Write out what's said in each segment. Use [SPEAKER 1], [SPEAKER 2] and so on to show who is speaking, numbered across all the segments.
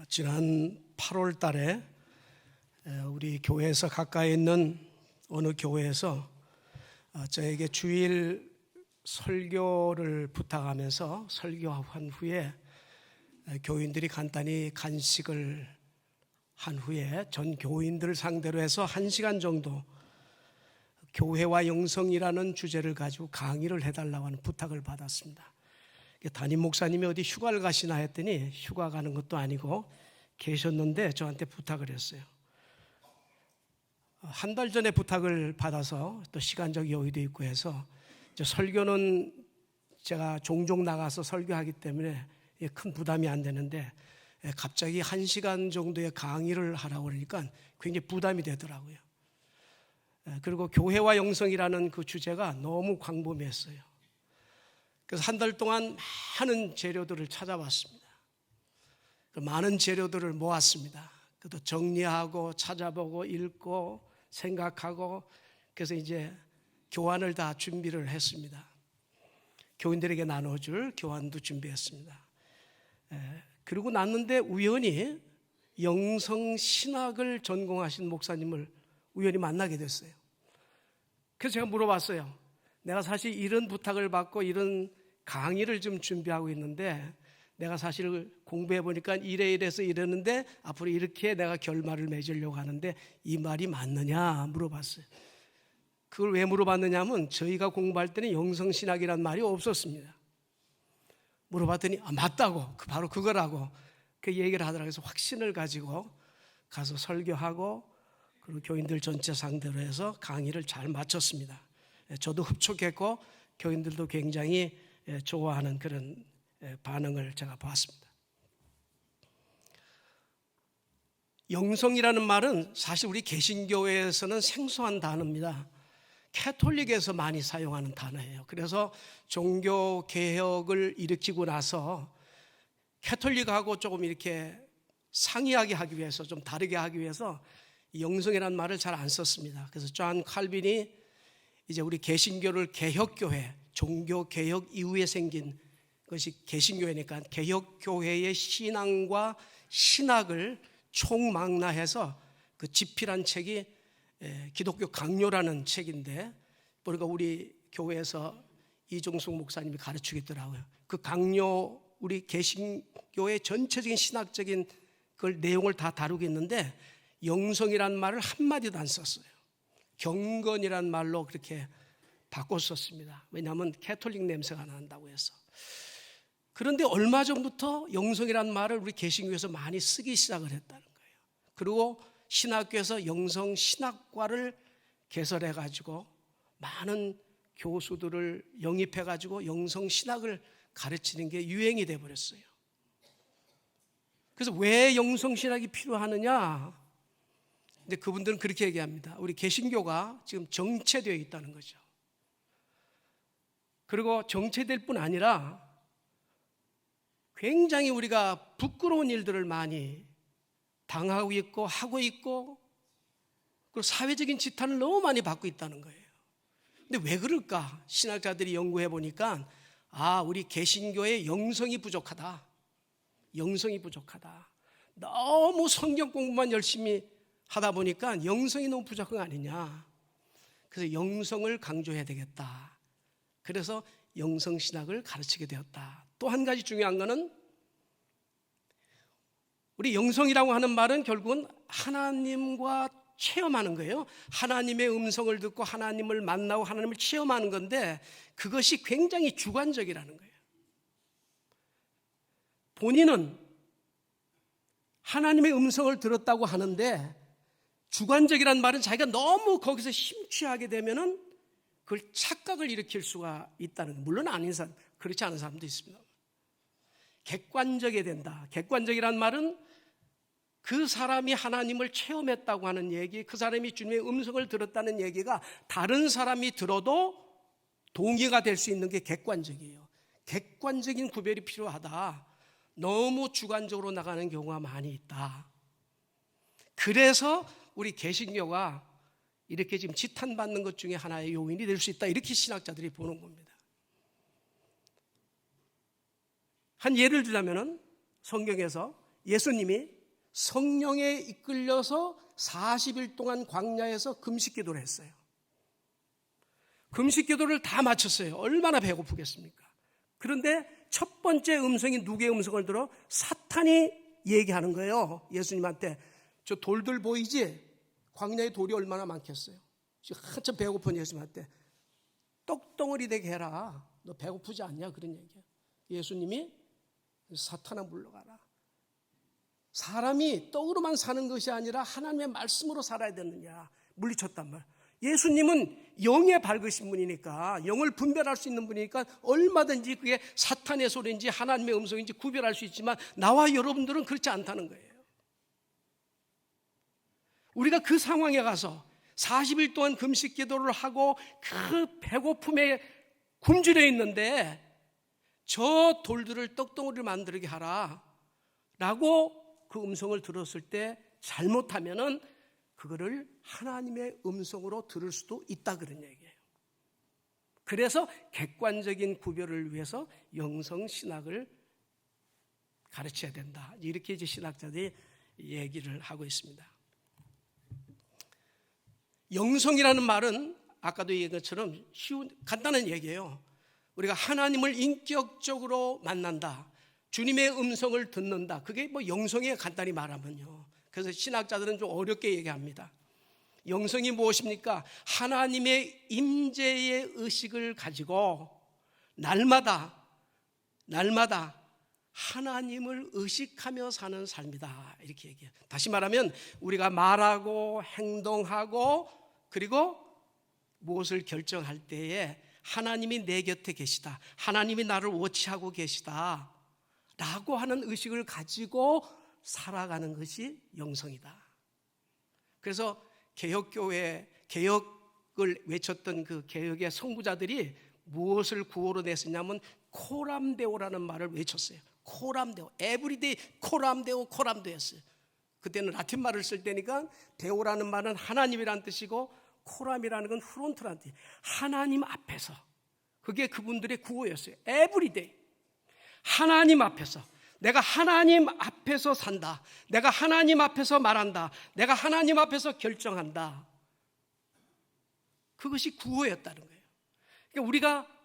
[SPEAKER 1] 지난 8월 달에 우리 교회에서 가까이 있는 어느 교회에서 저에게 주일 설교를 부탁하면서 설교한 후에 교인들이 간단히 간식을 한 후에 전 교인들을 상대로 해서 1시간 정도 교회와 영성이라는 주제를 가지고 강의를 해달라고 하는 부탁을 받았습니다. 담임 목사님이 어디 휴가를 가시나 했더니 휴가 가는 것도 아니고 계셨는데 저한테 부탁을 했어요. 한 달 전에 부탁을 받아서 또 시간적 여유도 있고 해서 설교는 제가 종종 나가서 설교하기 때문에 큰 부담이 안 되는데 갑자기 1시간 정도의 강의를 하라고 그러니까 굉장히 부담이 되더라고요. 그리고 교회와 영성이라는 그 주제가 너무 광범위했어요. 그래서 한 달 동안 많은 재료들을 찾아봤습니다. 많은 재료들을 모았습니다. 그것도 정리하고 찾아보고 읽고 생각하고 그래서 이제 교환을 다 준비를 했습니다. 교인들에게 나눠줄 교환도 준비했습니다. 그리고 났는데 우연히 영성신학을 전공하신 목사님을 우연히 만나게 됐어요. 그래서 제가 물어봤어요. 내가 사실 이런 부탁을 받고 이런 강의를 좀 준비하고 있는데 내가 사실 공부해 보니까 이래서 이러는데 앞으로 이렇게 내가 결말을 맺으려고 하는데 이 말이 맞느냐 물어봤어요. 그걸 왜 물어봤느냐면 저희가 공부할 때는 영성신학이란 말이 없었습니다. 물어봤더니 맞다고 바로 그거라고 그 얘기를 하더라고요. 그래서 확신을 가지고 가서 설교하고 그리고 교인들 전체 상대로 해서 강의를 잘 마쳤습니다. 저도 흡족했고 교인들도 굉장히 좋아하는 그런 반응을 제가 봤습니다. 영성이라는 말은 사실 우리 개신교회에서는 생소한 단어입니다. 캐톨릭에서 많이 사용하는 단어예요. 그래서 종교 개혁을 일으키고 나서 캐톨릭하고 조금 이렇게 상이하게 하기 위해서 좀 다르게 하기 위해서 영성이라는 말을 잘 안 썼습니다. 그래서 존 칼빈이 이제 우리 개신교를 개혁교회, 종교 개혁 이후에 생긴 것이 개신교회니까 개혁교회의 신앙과 신학을 총망라해서 그 집필한 책이 기독교 강요라는 책인데 그러니까 우리 교회에서 이종숙 목사님이 가르치겠더라고요. 그 강요 우리 개신교의 전체적인 신학적인 그 내용을 다 다루겠는데 영성이란 말을 한마디도 안 썼어요. 경건이란 말로 그렇게 바꿨었습니다. 왜냐하면 캐톨릭 냄새가 난다고 해서. 그런데 얼마 전부터 영성이란 말을 우리 개신교에서 많이 쓰기 시작을 했다는 거예요. 그리고 신학교에서 영성신학과를 개설해가지고 많은 교수들을 영입해가지고 영성신학을 가르치는 게 유행이 돼버렸어요. 그래서 왜 영성신학이 필요하느냐? 근데 그분들은 그렇게 얘기합니다. 우리 개신교가 지금 정체되어 있다는 거죠. 그리고 정체될 뿐 아니라 굉장히 우리가 부끄러운 일들을 많이 당하고 있고 하고 있고 그리고 사회적인 지탄을 너무 많이 받고 있다는 거예요. 근데 왜 그럴까? 신학자들이 연구해 보니까 우리 개신교의 영성이 부족하다. 영성이 부족하다. 너무 성경 공부만 열심히 하다 보니까 영성이 너무 부족한 거 아니냐. 그래서 영성을 강조해야 되겠다. 그래서 영성신학을 가르치게 되었다. 또 한 가지 중요한 거는 우리 영성이라고 하는 말은 결국은 하나님과 체험하는 거예요. 하나님의 음성을 듣고 하나님을 만나고 하나님을 체험하는 건데 그것이 굉장히 주관적이라는 거예요. 본인은 하나님의 음성을 들었다고 하는데 주관적이란 말은 자기가 너무 거기서 심취하게 되면은 그걸 착각을 일으킬 수가 있다는 거예요. 물론 아닌 사람, 그렇지 않은 사람도 있습니다. 객관적이 된다. 객관적이란 말은 그 사람이 하나님을 체험했다고 하는 얘기, 그 사람이 주님의 음성을 들었다는 얘기가 다른 사람이 들어도 동의가 될 수 있는 게 객관적이에요. 객관적인 구별이 필요하다. 너무 주관적으로 나가는 경우가 많이 있다. 그래서 우리 개신교가 이렇게 지금 지탄받는 것 중에 하나의 요인이 될 수 있다. 이렇게 신학자들이 보는 겁니다. 한 예를 들자면은 성경에서 예수님이 성령에 이끌려서 40일 동안 광야에서 금식 기도를 했어요. 금식 기도를 다 마쳤어요. 얼마나 배고프겠습니까? 그런데 첫 번째 음성이 누구의 음성을 들어? 사탄이 얘기하는 거예요. 예수님한테. 저 돌들 보이지? 광야에 돌이 얼마나 많겠어요. 지금 한참 배고픈 예수님한테 떡덩어리 되게 해라. 너 배고프지 않냐? 그런 얘기예요. 예수님이 사탄아 물러가라. 사람이 떡으로만 사는 것이 아니라 하나님의 말씀으로 살아야 되느냐 물리쳤단 말이에요. 예수님은 영에 밝으신 분이니까, 영을 분별할 수 있는 분이니까 얼마든지 그게 사탄의 소리인지 하나님의 음성인지 구별할 수 있지만 나와 여러분들은 그렇지 않다는 거예요. 우리가 그 상황에 가서 40일 동안 금식 기도를 하고 그 배고픔에 굶주려 있는데 저 돌들을 떡덩어리를 만들게 하라 라고 그 음성을 들었을 때 잘못하면은 그거를 하나님의 음성으로 들을 수도 있다 그런 얘기예요. 그래서 객관적인 구별을 위해서 영성신학을 가르쳐야 된다. 이렇게 이제 신학자들이 얘기를 하고 있습니다. 영성이라는 말은 아까도 얘기한 것처럼 쉬운 간단한 얘기예요. 우리가 하나님을 인격적으로 만난다, 주님의 음성을 듣는다. 그게 뭐 영성이에요, 간단히 말하면요. 그래서 신학자들은 좀 어렵게 얘기합니다. 영성이 무엇입니까? 하나님의 임재의 의식을 가지고 날마다 하나님을 의식하며 사는 삶이다. 이렇게 얘기해요. 다시 말하면 우리가 말하고 행동하고 그리고 무엇을 결정할 때에 하나님이 내 곁에 계시다, 하나님이 나를 워치하고 계시다 라고 하는 의식을 가지고 살아가는 것이 영성이다. 그래서 개혁교회, 개혁을 외쳤던 그 개혁의 선구자들이 무엇을 구호로 냈었냐면 코람데오라는 말을 외쳤어요. 코람데오, 에브리데이 코람데오, 코람데오였어요. 그때는 라틴 말을 쓸 때니까 데오라는 말은 하나님이라는 뜻이고 코람이라는 건 프론트라는 뜻이에요. 하나님 앞에서. 그게 그분들의 구호였어요. 에브리데이. 하나님 앞에서. 내가 하나님 앞에서 산다. 내가 하나님 앞에서 말한다. 내가 하나님 앞에서 결정한다. 그것이 구호였다는 거예요. 그러니까 우리가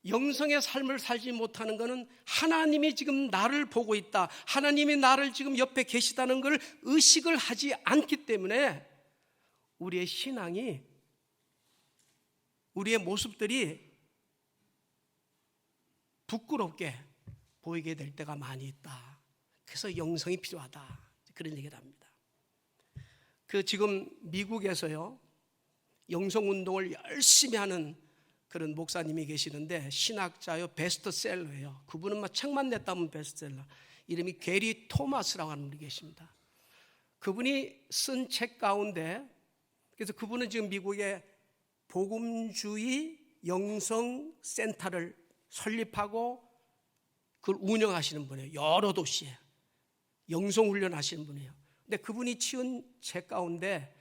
[SPEAKER 1] 영성의 삶을 살지 못하는 것은 하나님이 지금 나를 보고 있다, 하나님이 나를 지금 옆에 계시다는 걸 의식을 하지 않기 때문에 우리의 신앙이, 우리의 모습들이 부끄럽게 보이게 될 때가 많이 있다. 그래서 영성이 필요하다. 그런 얘기를 합니다. 지금 미국에서요, 영성운동을 열심히 하는 그런 목사님이 계시는데 신학자요, 베스트셀러예요. 그분은 막 책만 냈다면 베스트셀러. 이름이 게리 토마스라고 하는 분이 계십니다. 그분이 쓴 책 가운데, 그래서 그분은 지금 미국의 복음주의 영성센터를 설립하고 그걸 운영하시는 분이에요. 여러 도시에 영성훈련 하시는 분이에요. 근데 그분이 치은 책 가운데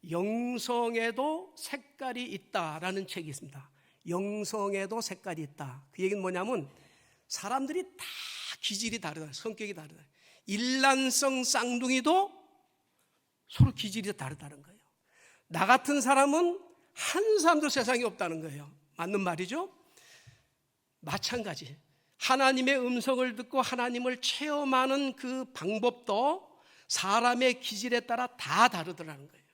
[SPEAKER 1] 영성에도 색깔이 있다라는 책이 있습니다. 영성에도 색깔이 있다. 그 얘기는 뭐냐면 사람들이 다 기질이 다르다, 성격이 다르다. 일란성 쌍둥이도 서로 기질이 다르다는 거예요. 나 같은 사람은 한 사람도 세상에 없다는 거예요. 맞는 말이죠? 마찬가지. 하나님의 음성을 듣고 하나님을 체험하는 그 방법도 사람의 기질에 따라 다 다르더라는 거예요.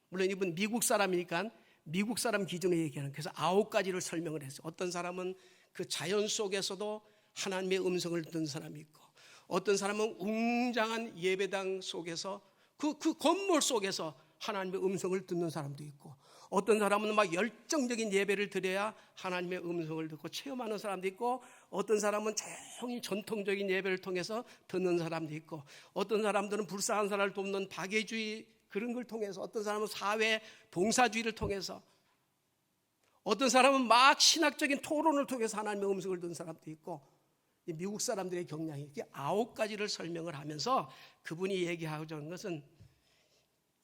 [SPEAKER 1] 물론 이분 미국 사람이니까 미국 사람 기준으로 얘기하는, 그래서 9가지를 설명을 했어요. 어떤 사람은 그 자연 속에서도 하나님의 음성을 듣는 사람이 있고, 어떤 사람은 웅장한 예배당 속에서 그 건물 속에서 하나님의 음성을 듣는 사람도 있고, 어떤 사람은 막 열정적인 예배를 드려야 하나님의 음성을 듣고 체험하는 사람도 있고, 어떤 사람은 조용히 전통적인 예배를 통해서 듣는 사람도 있고, 어떤 사람들은 불쌍한 사람을 돕는 박애주의 그런 걸 통해서, 어떤 사람은 사회 봉사주의를 통해서, 어떤 사람은 막 신학적인 토론을 통해서 하나님의 음성을 듣는 사람도 있고, 미국 사람들의 경향이 이렇게 9가지를 설명을 하면서 그분이 얘기하자는 것은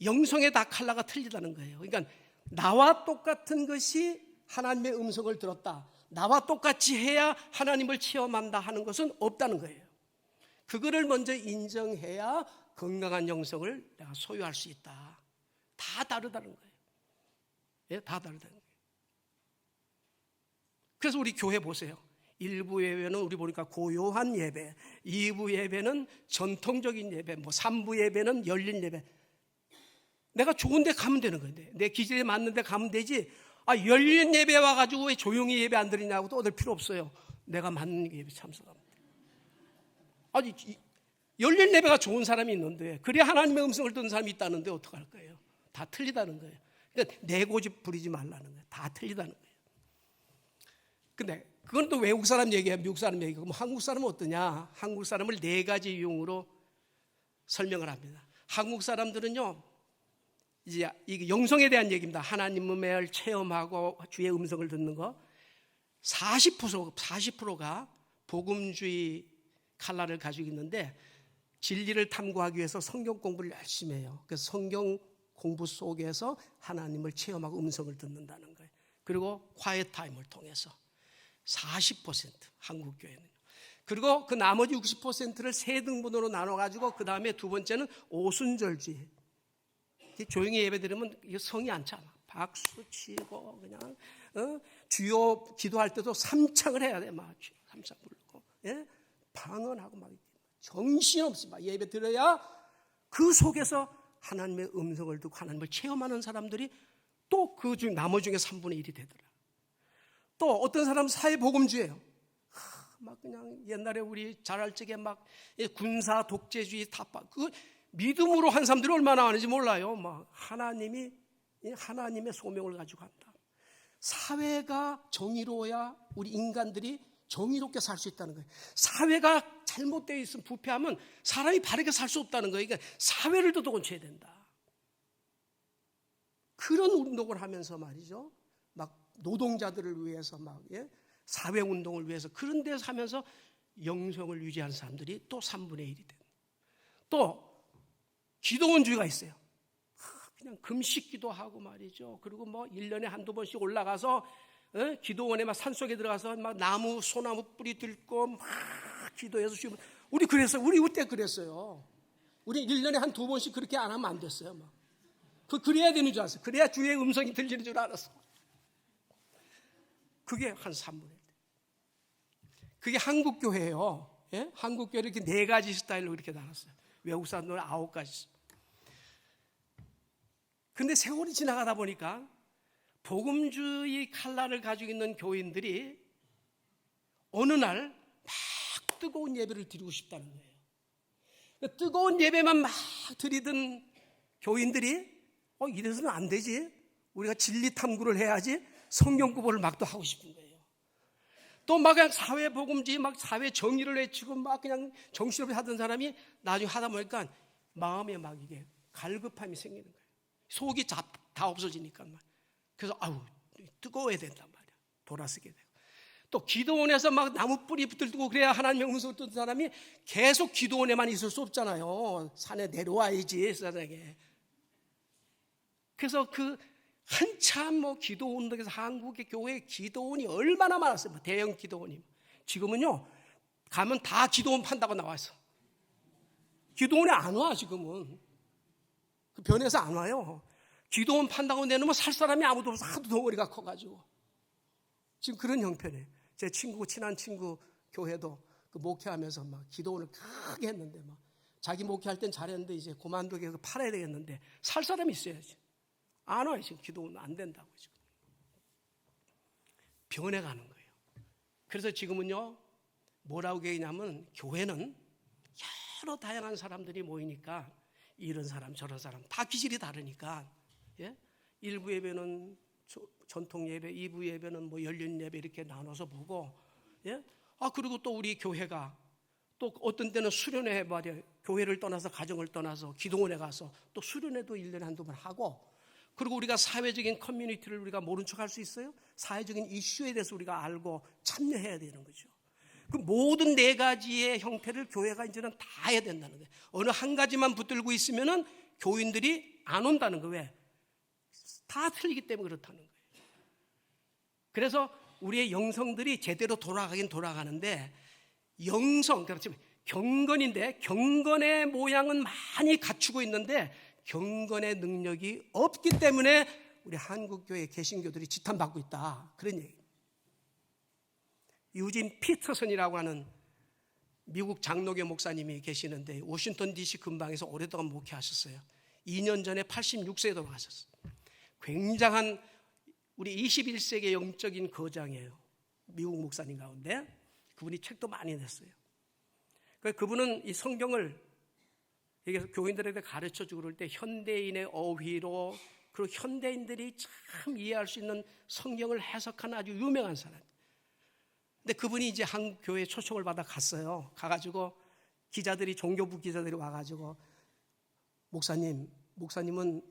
[SPEAKER 1] 영성의 다 컬러가 틀리다는 거예요. 그러니까 나와 똑같은 것이 하나님의 음성을 들었다, 나와 똑같이 해야 하나님을 체험한다 하는 것은 없다는 거예요. 그거를 먼저 인정해야 건강한 영성을 내가 소유할 수 있다. 다 다르다는 거예요. 예, 다 다르다는 거예요. 그래서 우리 교회 보세요. 1부 예배는 우리 보니까 고요한 예배, 2부 예배는 전통적인 예배, 3부 예배는 열린 예배. 내가 좋은 데 가면 되는 건데, 내 기질에 맞는 데 가면 되지. 열린 예배 와가지고 왜 조용히 예배 안 드리냐고 떠들 필요 없어요. 내가 맞는 예배 참석합니다. 아니, 열린 예배가 좋은 사람이 있는데, 그래 하나님의 음성을 듣는 사람이 있다는데 어떡할 거예요? 다 틀리다는 거예요. 그러니까 내 고집 부리지 말라는 거예요. 다 틀리다는 거예요. 근데 그건 또 외국 사람 얘기야, 미국 사람 얘기고. 그럼 한국 사람은 어떠냐? 한국 사람을 4가지 유형으로 설명을 합니다. 한국 사람들은요, 이제 이게 영성에 대한 얘기입니다. 하나님을 체험하고 주의 음성을 듣는 거. 40%가 복음주의 칼라를 가지고 있는데, 진리를 탐구하기 위해서 성경 공부를 열심히 해요. 그래서 성경 공부 속에서 하나님을 체험하고 음성을 듣는다는 거예요. 그리고 quiet 타임을 통해서 40% 한국 교회는. 그리고 그 나머지 60%를 3등분으로 나눠가지고 그 다음에 2번째는 오순절주의. 조용히 예배드리면 성이 안 차나. 박수 치고 그냥 주요 기도할 때도 3창을 해야 돼. 막 3창 부르고, 예? 방언하고 막 정신없이 막 예배 드려야 그 속에서 하나님의 음성을 듣고 하나님을 체험하는 사람들이 또 그 중 나머지 중에 3분의 1이 되더라. 또 어떤 사람은 사회복음주의예요. 막 그냥 옛날에 우리 자랄 적에 막 군사 독재주의 타파, 그 믿음으로 한 사람들이 얼마나 많은지 몰라요. 막 하나님의 소명을 가지고 한다. 사회가 정의로워야 우리 인간들이 정의롭게 살 수 있다는 거예요. 사회가 잘못되어 있으면, 부패하면 사람이 바르게 살 수 없다는 거예요. 그러니까 사회를 더 고쳐야 된다. 그런 운동을 하면서 말이죠. 막 노동자들을 위해서 막, 예? 사회 운동을 위해서 그런 데서 하면서 영성을 유지하는 사람들이 또 3분의 1이 된다. 또 기도원주의가 있어요. 그냥 금식 기도하고 말이죠. 그리고 1년에 한두 번씩 올라가서 기도원에 막 산속에 들어가서 막 나무, 소나무 뿌리 들고 막 기도해서 쉬고. 우리 그랬어요. 우리 그때 그랬어요. 우리 1년에 한두 번씩 그렇게 안 하면 안 됐어요. 막. 그래야 되는 줄 알았어요. 그래야 주의 음성이 들리는 줄 알았어. 그게 한 3분의 1. 그게 한국 교회예요. 예? 한국 교회를 이렇게 4가지 스타일로 이렇게 나눴어요. 외국 사람들은 9가지. 근데 세월이 지나가다 보니까 복음주의 칼라를 가지고 있는 교인들이 어느 날 막 뜨거운 예배를 드리고 싶다는 거예요. 뜨거운 예배만 막 드리던 교인들이 이래서는 안 되지. 우리가 진리 탐구를 해야지. 성경 공부를 막 또 하고 싶은 거예요. 또 막 그냥 사회 복음주의, 막 사회 정의를 외치고 막 그냥 정신없이 하던 사람이 나중에 하다 보니까 마음에 막 이게 갈급함이 생기는 거예요. 속이 다 없어지니까. 그래서 뜨거워야 된단 말이야. 돌아서게 되고. 또 기도원에서 막 나무 뿌리 붙들고 그래야 하나님의 음성을 듣는 사람이 계속 기도원에만 있을 수 없잖아요. 산에 내려와야지, 세상에. 그래서 한참 기도 운동에서 한국의 교회 기도원이 얼마나 많았어요. 대형 기도원이. 지금은요, 가면 다 기도원 판다고 나와서. 기도원에 안 와, 지금은. 그 변해서 안 와요. 기도원 판다고 내놓으면 살 사람이 아무도 없어. 하도 덩어리가 커가지고. 지금 그런 형편이에요. 제 친한 친구 교회도 그 목회하면서 막 기도원을 크게 했는데 막 자기 목회할 땐 잘했는데 이제 그만두게 팔아야 되겠는데 살 사람이 있어야지. 안 와요. 지금 기도는 안 된다고 지금. 변해가는 거예요. 그래서 지금은요, 뭐라고 얘기냐면 교회는 여러 다양한 사람들이 모이니까 이런 사람 저런 사람 다 기질이 다르니까, 예? 1부 예배는 전통 예배, 2부 예배는 열린 예배 이렇게 나눠서 보고, 예? 그리고 또 우리 교회가 또 어떤 때는 수련회 해봐야 교회를 떠나서 가정을 떠나서 기도원에 가서 또 수련회도 1년에 한두 번 하고, 그리고 우리가 사회적인 커뮤니티를 우리가 모른 척 할 수 있어요? 사회적인 이슈에 대해서 우리가 알고 참여해야 되는 거죠. 그 모든 4가지의 형태를 교회가 이제는 다 해야 된다는 거예요. 어느 한 가지만 붙들고 있으면은 교인들이 안 온다는 거예요. 왜? 다 틀리기 때문에 그렇다는 거예요. 그래서 우리의 영성들이 제대로 돌아가긴 돌아가는데, 영성, 그렇지, 경건인데 경건의 모양은 많이 갖추고 있는데 경건의 능력이 없기 때문에 우리 한국교회 개신교들이 지탄받고 있다, 그런 얘기입니다. 유진 피터슨이라고 하는 미국 장로교 목사님이 계시는데 워싱턴 DC 근방에서 오랫동안 목회하셨어요. 2년 전에 86세에 돌아가셨어요. 굉장한 우리 21세기의 영적인 거장이에요. 미국 목사님 가운데. 그분이 책도 많이 냈어요. 그분은 이 성경을 교인들에게 가르쳐주고 그럴 때 현대인의 어휘로, 그리고 현대인들이 참 이해할 수 있는 성경을 해석하는 아주 유명한 사람. 근데 그분이 이제 한국 교회에 초청을 받아 갔어요. 가가지고 기자들이, 종교부 기자들이 와가지고 목사님은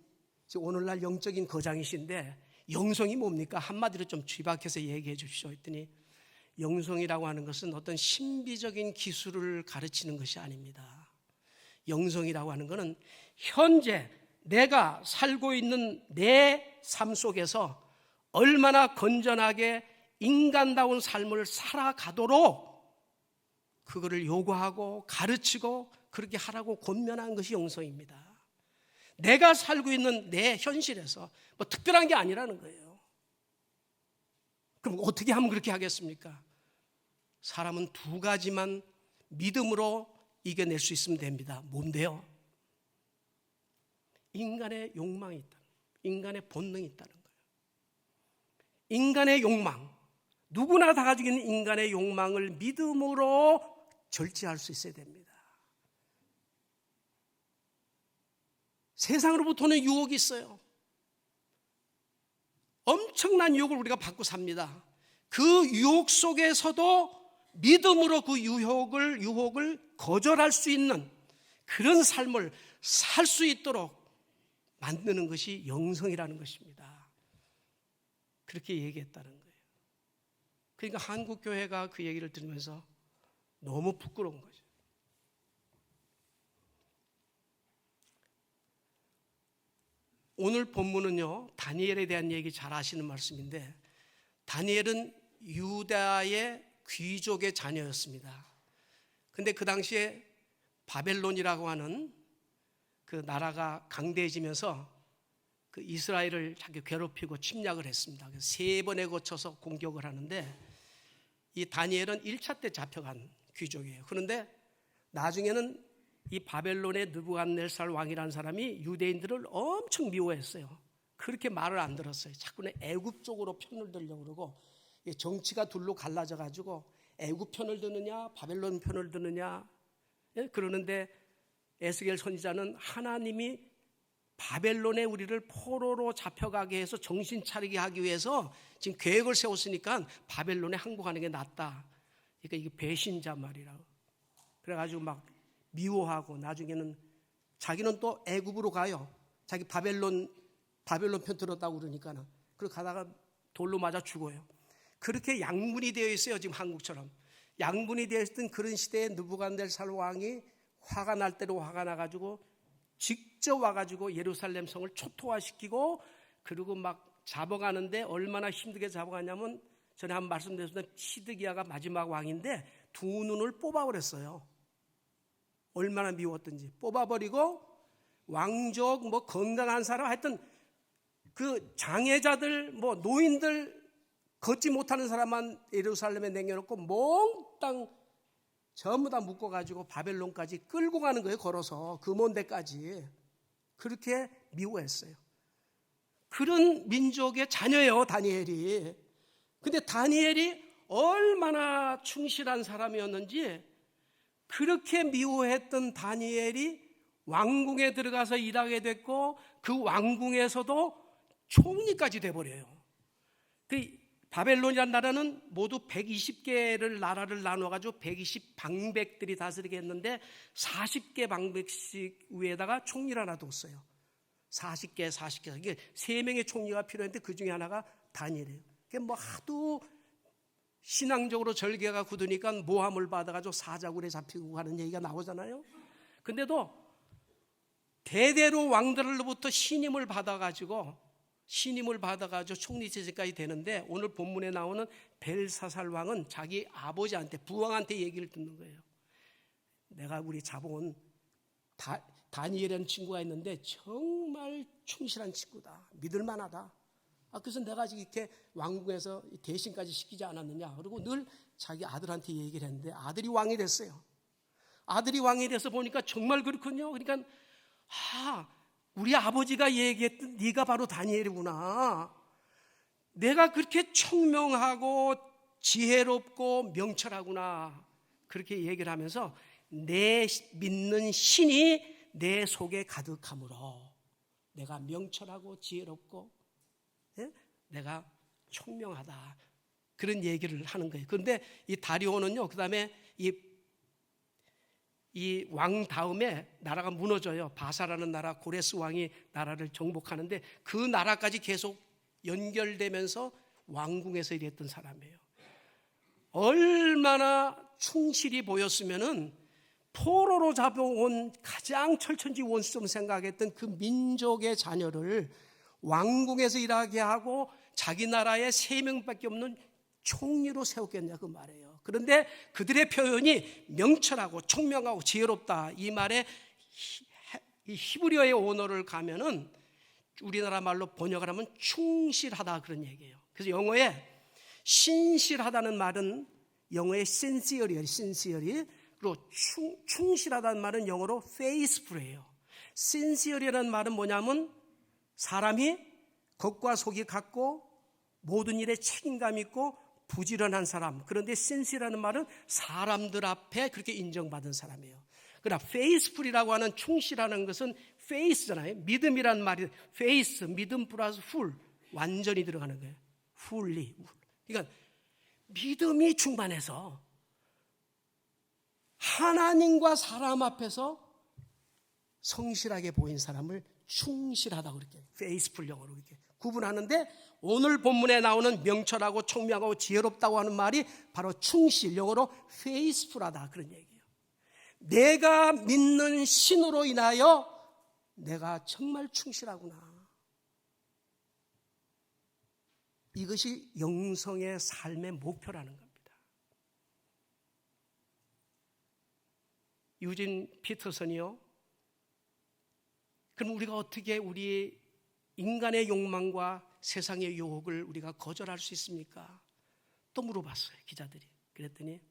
[SPEAKER 1] 지금 오늘날 영적인 거장이신데 영성이 뭡니까? 한마디로 좀 쥐박해서 얘기해 주십시오 했더니, 영성이라고 하는 것은 어떤 신비적인 기술을 가르치는 것이 아닙니다. 영성이라고 하는 것은 현재 내가 살고 있는 내 삶 속에서 얼마나 건전하게 인간다운 삶을 살아가도록 그거를 요구하고 가르치고 그렇게 하라고 권면한 것이 영성입니다. 내가 살고 있는 내 현실에서 뭐 특별한 게 아니라는 거예요. 그럼 어떻게 하면 그렇게 하겠습니까? 사람은 두 가지만 믿음으로 이겨낼 수 있으면 됩니다. 뭔데요? 인간의 욕망이 있다, 인간의 본능이 있다는 거예요. 인간의 욕망, 누구나 다 가지고 있는 인간의 욕망을 믿음으로 절제할 수 있어야 됩니다. 세상으로부터는 유혹이 있어요. 엄청난 유혹을 우리가 받고 삽니다. 그 유혹 속에서도 믿음으로 그 유혹을 거절할 수 있는 그런 삶을 살 수 있도록 만드는 것이 영성이라는 것입니다. 그렇게 얘기했다는 거예요. 그러니까 한국교회가 그 얘기를 들으면서 너무 부끄러운 거죠. 오늘 본문은요, 다니엘에 대한 얘기 잘 아시는 말씀인데, 다니엘은 유다의 귀족의 자녀였습니다. 근데 그 당시에 바벨론이라고 하는 그 나라가 강대해지면서 그 이스라엘을 자기 괴롭히고 침략을 했습니다. 그래서 3번에 거쳐서 공격을 하는데, 이 다니엘은 1차 때 잡혀간 귀족이에요. 그런데 나중에는 이 바벨론의 느부갓네살 왕이라는 사람이 유대인들을 엄청 미워했어요. 그렇게 말을 안 들었어요. 자꾸는 애굽 쪽으로 편을 들려고 그러고, 정치가 둘로 갈라져 가지고 애굽 편을 드느냐 바벨론 편을 드느냐 그러는데, 에스겔 선지자는 하나님이 바벨론에 우리를 포로로 잡혀가게 해서 정신 차리게 하기 위해서 지금 계획을 세웠으니까 바벨론에 항복하는 게 낫다. 그러니까 이게 배신자 말이라고. 그래가지고 막 미워하고, 나중에는 자기는 또 애굽으로 가요. 자기 바벨론 편 들었다고 그러니까는. 그리고 가다가 돌로 맞아 죽어요. 그렇게 양분이 되어 있어요. 지금 한국처럼 양분이 되어 있던 그런 시대에 느부갓네살 왕이 화가 날 대로 화가 나가지고 직접 와가지고 예루살렘 성을 초토화시키고, 그리고 막 잡아가는데 얼마나 힘들게 잡아가냐면, 전에 한번 말씀드렸는데 시드기야가 마지막 왕인데 두 눈을 뽑아버렸어요. 얼마나 미웠던지 뽑아버리고, 왕족 뭐 건강한 사람, 하여튼 그 장애자들 뭐 노인들 걷지 못하는 사람만 예루살렘에 남겨놓고 몽땅 전부 다 묶어가지고 바벨론까지 끌고 가는 거예요. 걸어서 그 먼 데까지. 그렇게 미워했어요. 그런 민족의 자녀예요, 다니엘이. 근데 다니엘이 얼마나 충실한 사람이었는지, 그렇게 미워했던 다니엘이 왕궁에 들어가서 일하게 됐고, 그 왕궁에서도 총리까지 돼버려요. 그 바벨론이라는 나라는 모두 120개를 나라를 나눠가지고 120 방백들이 다스리게 했는데, 40개 방백씩 위에다가 총리를 하나 뒀어요. 40개. 이게 3명의 총리가 필요했는데 그 중에 하나가 다니엘이에요. 그게 뭐 하도 신앙적으로 절개가 굳으니까 모함을 받아가지고 사자굴에 잡히고 하는 얘기가 나오잖아요. 근데도 대대로 왕들로부터 신임을 받아가지고 총리 체제까지 되는데, 오늘 본문에 나오는 벨사살 왕은 자기 아버지한테, 부왕한테 얘기를 듣는 거예요. 내가 우리 자본 다니엘이라는 친구가 있는데 정말 충실한 친구다. 믿을만하다. 그래서 내가 지금 이렇게 왕궁에서 대신까지 시키지 않았느냐. 그리고 늘 자기 아들한테 얘기를 했는데 아들이 왕이 됐어요. 아들이 왕이 돼서 보니까 정말 그렇군요. 그러니까 우리 아버지가 얘기했던 네가 바로 다니엘이구나. 내가 그렇게 총명하고 지혜롭고 명철하구나. 그렇게 얘기를 하면서 내 믿는 신이 내 속에 가득함으로 내가 명철하고 지혜롭고 내가 총명하다. 그런 얘기를 하는 거예요. 그런데 이 다리오는요, 그 다음에 이 왕 다음에 나라가 무너져요. 바사라는 나라, 고레스 왕이 나라를 정복하는데 그 나라까지 계속 연결되면서 왕궁에서 일했던 사람이에요. 얼마나 충실히 보였으면은 포로로 잡아온 가장 철천지 원수점 생각했던 그 민족의 자녀를 왕궁에서 일하게 하고 자기 나라에 3명밖에 없는 총리로 세웠겠냐 그 말이에요. 그런데 그들의 표현이 명철하고 총명하고 지혜롭다. 이 말에 이 히브리어의 언어를 가면은 우리나라 말로 번역을 하면 충실하다 그런 얘기예요. 그래서 영어에 신실하다는 말은 영어의 sincerely 그리고 충실하다는 말은 영어로 faithful이에요. sincerely라는 말은 뭐냐면 사람이 겉과 속이 같고 모든 일에 책임감 있고 부지런한 사람. 그런데 sincere라는 말은 사람들 앞에 그렇게 인정받은 사람이에요. 그러나 faithful이라고 하는 충실하는 것은 faith잖아요. 믿음이란 말이 faith, 믿음 플러스 full, 완전히 들어가는 거예요. fully. 그러니까 믿음이 충만해서 하나님과 사람 앞에서 성실하게 보인 사람을 충실하다고 그렇게 faithful 영어로 이렇게 구분하는데 오늘 본문에 나오는 명철하고 총명하고 지혜롭다고 하는 말이 바로 충실 영어로 faithful하다 그런 얘기예요. 내가 믿는 신으로 인하여 내가 정말 충실하구나. 이것이 영성의 삶의 목표라는 겁니다. 유진 피터슨이요. 그럼 우리가 어떻게 우리 인간의 욕망과 세상의 유혹을 우리가 거절할 수 있습니까? 또 물어봤어요, 기자들이. 그랬더니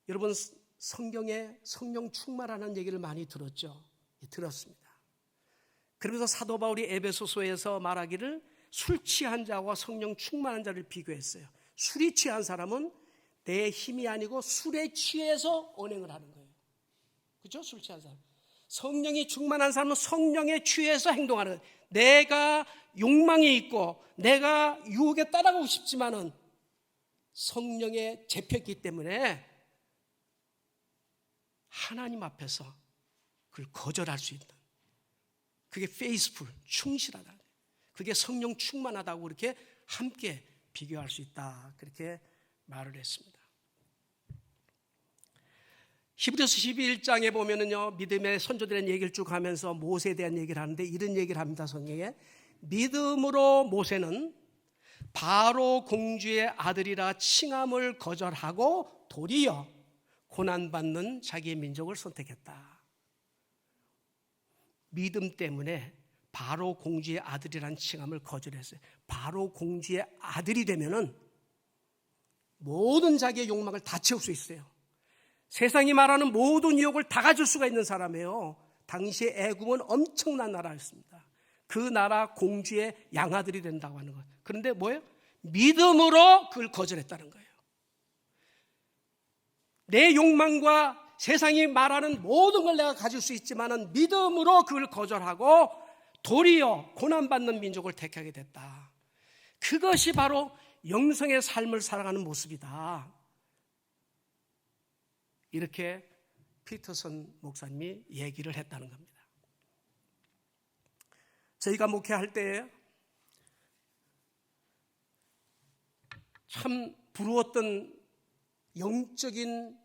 [SPEAKER 1] 여러분 성경에 성령 충만하는 얘기를 많이 들었죠? 들었습니다. 그러면서 사도 바울이 에베소서에서 말하기를 술 취한 자와 성령 충만한 자를 비교했어요. 술이 취한 사람은 내 힘이 아니고 술에 취해서 언행을 하는 거예요. 그렇죠? 술 취한 사람. 성령이 충만한 사람은 성령에 취해서 행동하는 거예요. 내가 욕망이 있고 내가 유혹에 따라가고 싶지만은 성령에 잡혔기 때문에 하나님 앞에서 그걸 거절할 수 있는 그게 faithful, 충실하다. 그게 성령 충만하다고 그렇게 함께 비교할 수 있다. 그렇게 말을 했습니다. 히브리서 12장에 보면은요, 믿음의 선조들의 얘기를 쭉 하면서 모세에 대한 얘기를 하는데 이런 얘기를 합니다. 성경에 믿음으로 모세는 바로 공주의 아들이라 칭함을 거절하고 도리어 고난받는 자기의 민족을 선택했다. 믿음 때문에 바로 공주의 아들이라는 칭함을 거절했어요. 바로 공주의 아들이 되면은 모든 자기의 욕망을 다 채울 수 있어요. 세상이 말하는 모든 유혹을 다 가질 수가 있는 사람이에요. 당시에 애굽은 엄청난 나라였습니다. 그 나라 공주의 양아들이 된다고 하는 거예요. 그런데 뭐예요? 믿음으로 그걸 거절했다는 거예요. 내 욕망과 세상이 말하는 모든 걸 내가 가질 수 있지만은 믿음으로 그걸 거절하고 도리어 고난받는 민족을 택하게 됐다. 그것이 바로 영성의 삶을 살아가는 모습이다. 이렇게 피터슨 목사님이 얘기를 했다는 겁니다. 저희가 목회할 때 참 부러웠던 영적인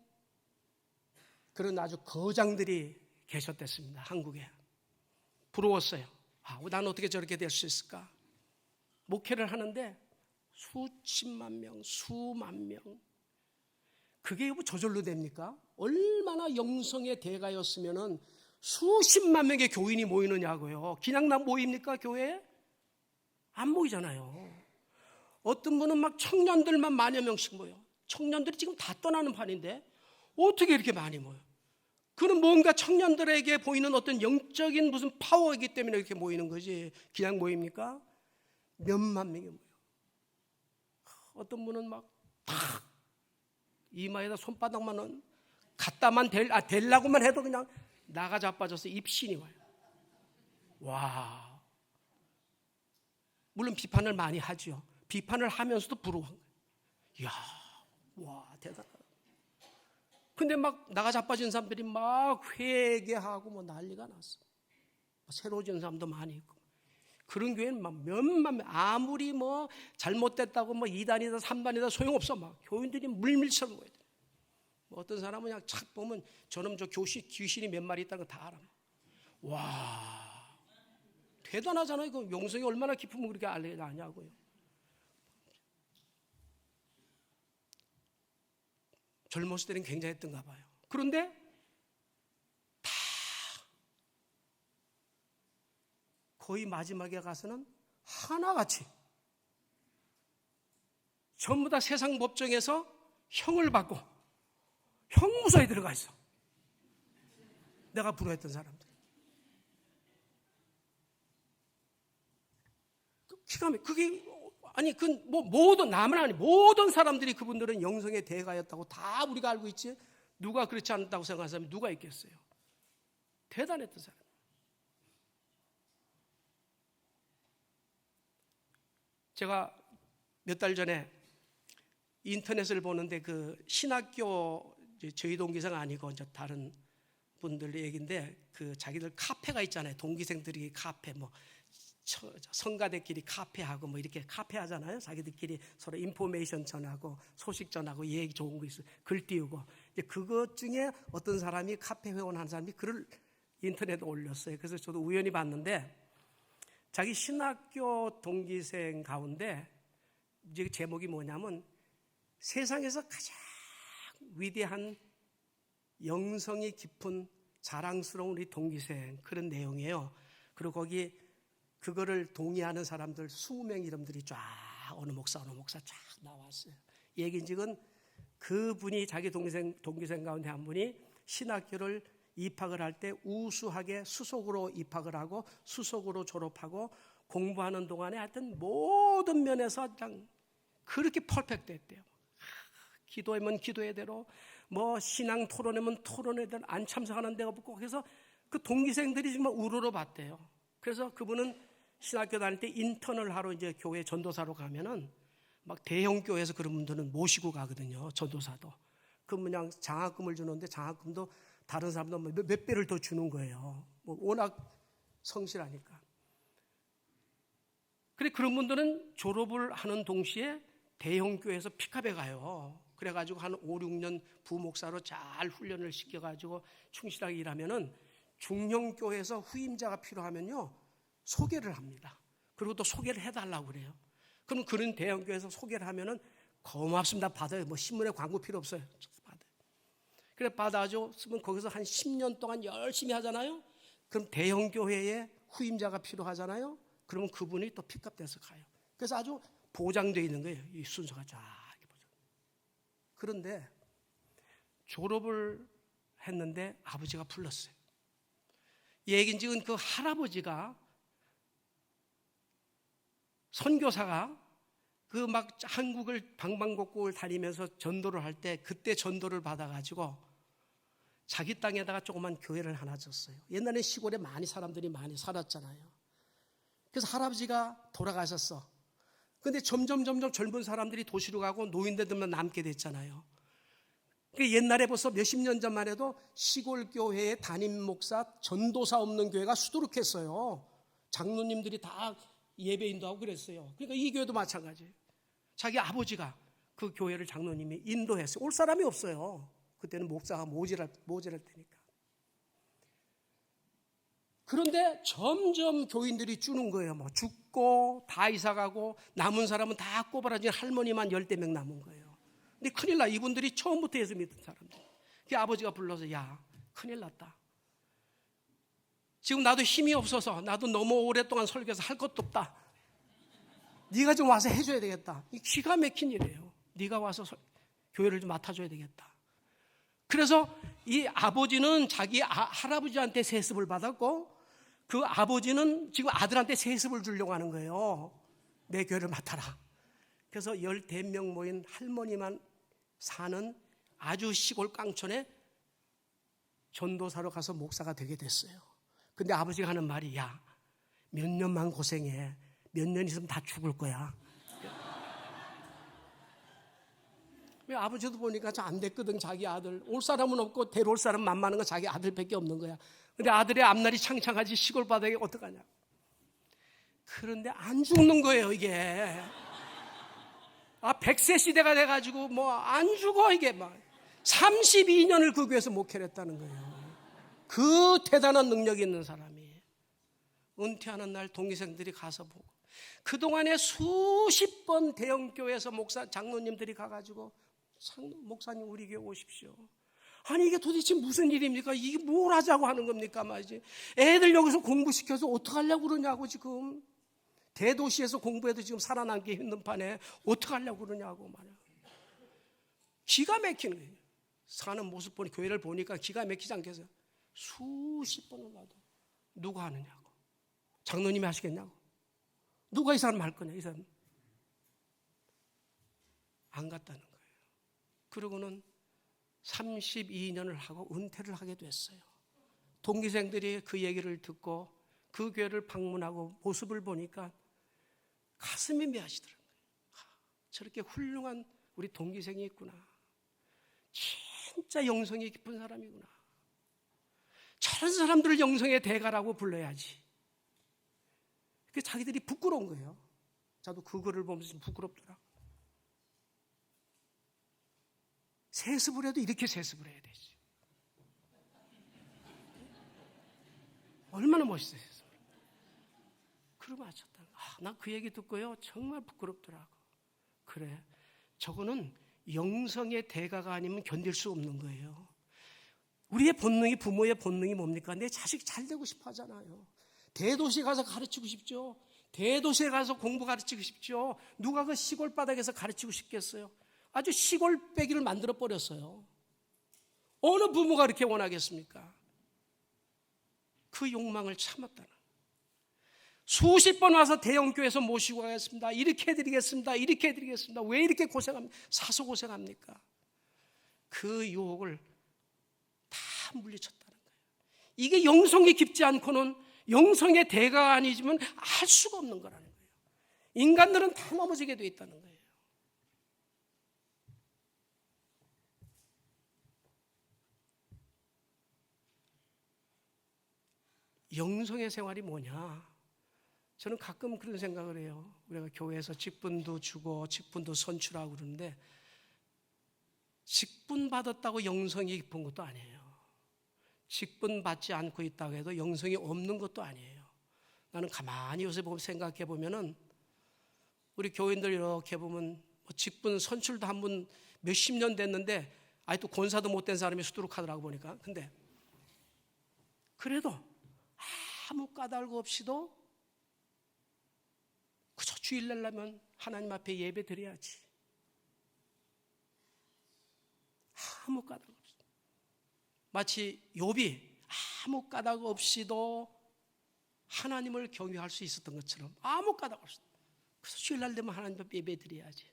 [SPEAKER 1] 그런 아주 거장들이 계셨댔습니다. 한국에. 부러웠어요. 난 어떻게 저렇게 될 수 있을까? 목회를 하는데 수십만 명, 수만 명 그게 뭐 저절로 됩니까? 얼마나 영성의 대가였으면은 수십만 명의 교인이 모이느냐고요. 그냥 나 모입니까, 교회에? 안 모이잖아요. 어떤 분은 막 청년들만 만여 명씩 모여. 청년들이 지금 다 떠나는 판인데 어떻게 이렇게 많이 모여? 그는 뭔가 청년들에게 보이는 어떤 영적인 무슨 파워이기 때문에 이렇게 모이는 거지. 그냥 모입니까? 몇만 명이 모여. 어떤 분은 막 탁 이마에다 손바닥만은 갖다만 대려고만 해도 그냥 나가 자빠져서 입신이 와요. 와. 물론 비판을 많이 하죠. 비판을 하면서도 부러워한 거예요. 이야, 와, 대단하다. 근데 막 나가 자빠진 사람들이 막 회개하고 뭐 난리가 났어. 새로워진 사람도 많이 있고. 그런 교회는 막 몇만 명, 아무리 뭐 잘못됐다고 뭐 2단이다 3단이다 소용없어. 막 교인들이 물밀쳐서 모여야 돼. 뭐 어떤 사람은 그냥 착 보면 저놈 저 귀신이 몇 마리 있다는 거 다 알아. 와, 대단하잖아요. 그 영성이 얼마나 깊으면 그렇게 아냐고요. 젊었을 때는 굉장했던가 봐요. 그런데 다 거의 마지막에 가서는 하나같이 전부 다 세상 법정에서 형을 받고 형무소에 들어가 있어. 내가 부러웠던 사람들. 기가 막혀. 그게 아니 그 뭐 모든 남은 아니 모든 사람들이 그분들은 영성의 대가였다고 다 우리가 알고 있지. 누가 그렇지 않다고 생각하는 사람이 누가 있겠어요? 대단했던 사람. 제가 몇 달 전에 인터넷을 보는데 그 신학교 저희 동기생 아니고 이제 다른 분들 얘기인데 그 자기들 카페가 있잖아요. 동기생들이 카페 뭐 성가대끼리 카페하고 뭐 이렇게 카페 하잖아요. 자기들끼리 서로 인포메이션 전하고 소식 전하고 얘기 좋은 거 있어요. 글 띄우고 이제 그것 중에 어떤 사람이 카페 회원한 사람이 글을 인터넷에 올렸어요. 그래서 저도 우연히 봤는데 자기 신학교 동기생 가운데 이제 제목이 뭐냐면 세상에서 가장 위대한 영성이 깊은 자랑스러운 우리 동기생 그런 내용이에요. 그리고 거기 그거를 동의하는 사람들 20명 이름들이 쫙 어느 목사 쫙 나왔어요. 얘기인즉은 그분이 자기 동기생 가운데 한 분이 신학교를 입학을 할 때 우수하게 수석으로 입학을 하고 수석으로 졸업하고 공부하는 동안에 하여튼 모든 면에서 그냥 그렇게 퍼펙트했대요. 기도하면 기도의 대로 뭐 신앙 토론하면 토론에 대한 안 참석하는 데가 없고 그래서 그 동기생들이 정말 우러러 봤대요. 그래서 그분은 신학교 다닐 때 인턴을 하러 이제 교회 전도사로 가면은 막 대형 교회에서 그런 분들은 모시고 가거든요. 전도사도. 그 그냥 장학금을 주는데 장학금도 다른 사람도 몇 배를 더 주는 거예요. 뭐 워낙 성실하니까. 그래 그런 분들은 졸업을 하는 동시에 대형 교회에서 픽업해 가요. 그래가지고 한 5, 6년 부목사로 잘 훈련을 시켜가지고 충실하게 일하면은 중형교회에서 후임자가 필요하면요 소개를 합니다. 그리고 또 소개를 해달라고 그래요. 그럼 그런 대형교회에서 소개를 하면은 고맙습니다 받아요. 뭐 신문에 광고 필요 없어요. 받아요. 그래 받아줬으면 거기서 한 10년 동안 열심히 하잖아요. 그럼 대형교회에 후임자가 필요하잖아요. 그러면 그분이 또 픽업돼서 가요. 그래서 아주 보장되어 있는 거예요. 이 순서가 쫙. 그런데 졸업을 했는데 아버지가 불렀어요. 얘긴즉은 그 할아버지가 선교사가 그 막 한국을 방방곡곡을 다니면서 전도를 할 때 그때 전도를 받아가지고 자기 땅에다가 조그만 교회를 하나 졌어요. 옛날에 시골에 사람들이 많이 살았잖아요. 그래서 할아버지가 돌아가셨어. 근데 점점 젊은 사람들이 도시로 가고 노인들만 남게 됐잖아요. 옛날에 벌써 몇십 년 전만 해도 시골 교회에 담임 목사, 전도사 없는 교회가 수두룩했어요. 장로님들이 다 예배 인도하고 그랬어요. 그러니까 이 교회도 마찬가지예요. 자기 아버지가 그 교회를 장로님이 인도했어요. 올 사람이 없어요. 그때는 목사가 모자랄 때니까. 그런데 점점 교인들이 주는 거예요. 뭐 죽고 다 이사가고 남은 사람은 다 꼬부라진 할머니만 10명 남은 거예요. 근데 큰일 나. 이분들이 처음부터 예수 믿은 사람들. 그 아버지가 불러서 야, 큰일 났다. 지금 나도 힘이 없어서 나도 너무 오랫동안 설교해서 할 것도 없다. 네가 좀 와서 해줘야 되겠다. 이 기가 막힌 일이에요. 네가 와서 교회를 좀 맡아줘야 되겠다. 그래서 이 아버지는 자기 할아버지한테 세습을 받았고 그 아버지는 지금 아들한테 세습을 주려고 하는 거예요. 내 교회를 맡아라. 그래서 15명 모인 할머니만 사는 아주 시골 깡촌에 전도사로 가서 목사가 되게 됐어요. 근데 아버지가 하는 말이 야, 몇 년만 고생해. 몇 년 있으면 다 죽을 거야. 왜 아버지도 보니까 안 됐거든. 자기 아들 올 사람은 없고 데려올 사람 만만한 건 자기 아들밖에 없는 거야. 근데 아들의 앞날이 창창하지 시골 바닥에 어떡하냐. 그런데 안 죽는 거예요 이게. 100세 시대가 돼가지고 뭐 안 죽어 이게 막 32년을 그 교회에서 목회를 했다는 거예요. 그 대단한 능력이 있는 사람이 은퇴하는 날 동기생들이 가서 보고 그동안에 수십 번 대형교회에서 장로님들이 가가지고 목사님 우리 교회 오십시오. 아니 이게 도대체 무슨 일입니까? 이게 뭘 하자고 하는 겁니까? 말이지. 애들 여기서 공부시켜서 어떡하려고 그러냐고 지금. 대도시에서 공부해도 지금 살아남기 힘든 판에 어떡하려고 그러냐고 말이야. 기가 막히는 거예요. 사는 모습 보니 교회를 보니까 기가 막히지 않겠어요? 수십 번을 나도 누가 하느냐고. 장로님이 하시겠냐고. 누가 이 사람 할 거냐. 이 사람 안 갔다는 거예요. 그러고는 32년을 하고 은퇴를 하게 됐어요. 동기생들이 그 얘기를 듣고 그 교회를 방문하고 모습을 보니까 가슴이 맺어지더라고요. 저렇게 훌륭한 우리 동기생이 있구나. 진짜 영성이 깊은 사람이구나. 저런 사람들을 영성의 대가라고 불러야지. 그 자기들이 부끄러운 거예요. 저도 그거를 보면서 부끄럽더라. 세습을 해도 이렇게 세습을 해야 되지. 얼마나 멋있어요. 그러고 하셨다. 나 그 얘기 듣고요. 정말 부끄럽더라고. 그래. 저거는 영성의 대가가 아니면 견딜 수 없는 거예요. 우리의 본능이 부모의 본능이 뭡니까? 내 자식 잘 되고 싶어 하잖아요. 대도시에 가서 가르치고 싶죠. 대도시에 가서 공부 가르치고 싶죠. 누가 그 시골 바닥에서 가르치고 싶겠어요? 아주 시골 빼기를 만들어 버렸어요. 어느 부모가 그렇게 원하겠습니까? 그 욕망을 참았다는. 수십 번 와서 대형교회에서 모시고 가겠습니다. 이렇게 해드리겠습니다. 이렇게 해드리겠습니다. 왜 이렇게 고생합니까? 사서 고생합니까? 그 유혹을 다 물리쳤다는 거예요. 이게 영성이 깊지 않고는 영성의 대가가 아니지만 알 수가 없는 거라는 거예요. 인간들은 다 넘어지게 돼 있다는 거예요. 영성의 생활이 뭐냐? 저는 가끔 그런 생각을 해요. 우리가 교회에서 직분도 주고 직분도 선출하고 그러는데 직분 받았다고 영성이 깊은 것도 아니에요. 직분 받지 않고 있다고 해도 영성이 없는 것도 아니에요. 나는 가만히 요새 생각해 보면은 우리 교인들 이렇게 보면 직분 선출도 한 번 몇십 년 됐는데 아직도 권사도 못 된 사람이 수두룩하더라고 보니까. 근데 그래도 아무 까닭 없이도 그저 주일 내려면 하나님 앞에 예배 드려야지. 아무 까닭 없이. 마치 욥이 아무 까닭 없이도 하나님을 경외할 수 있었던 것처럼 아무 까닭 없이. 그래서 주일 날 되면 하나님 앞에 예배 드려야지.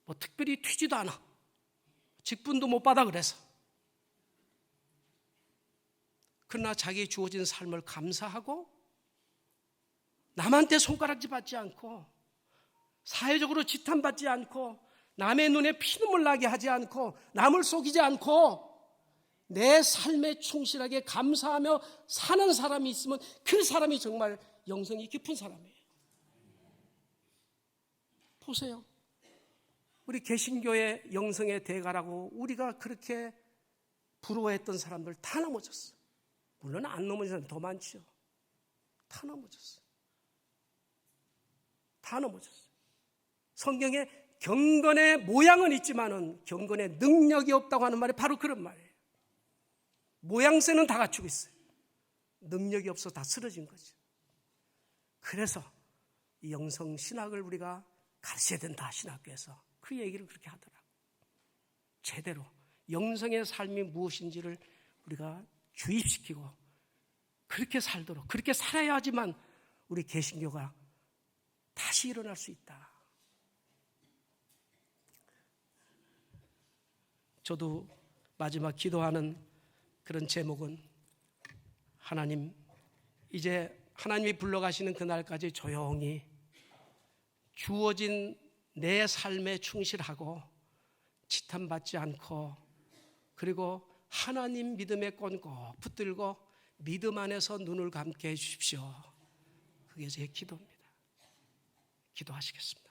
[SPEAKER 1] 뭐 특별히 튀지도 않아. 직분도 못 받아 그래서. 그러나 자기의 주어진 삶을 감사하고 남한테 손가락질 받지 않고 사회적으로 지탄받지 않고 남의 눈에 피눈물 나게 하지 않고 남을 속이지 않고 내 삶에 충실하게 감사하며 사는 사람이 있으면 그 사람이 정말 영성이 깊은 사람이에요. 보세요. 우리 개신교의 영성의 대가라고 우리가 그렇게 부러워했던 사람들 다 넘어졌어요. 물론 안 넘어진 사람 더 많죠. 다 넘어졌어요. 다 넘어졌어요. 성경에 경건의 모양은 있지만은 경건의 능력이 없다고 하는 말이 바로 그런 말이에요. 모양새는 다 갖추고 있어요. 능력이 없어 다 쓰러진 거죠. 그래서 이 영성 신학을 우리가 가르쳐야 된다, 신학교에서. 그 얘기를 그렇게 하더라고요. 제대로 영성의 삶이 무엇인지를 우리가 주입시키고 그렇게 살도록, 그렇게 살아야지만 우리 개신교가 다시 일어날 수 있다. 저도 마지막 기도하는 그런 제목은, 하나님, 이제 하나님이 불러가시는 그날까지 조용히 주어진 내 삶에 충실하고 지탄받지 않고, 그리고 하나님 믿음에 꼰꼭 붙들고 믿음 안에서 눈을 감게 해 주십시오. 그게 제 기도입니다. 기도하시겠습니다.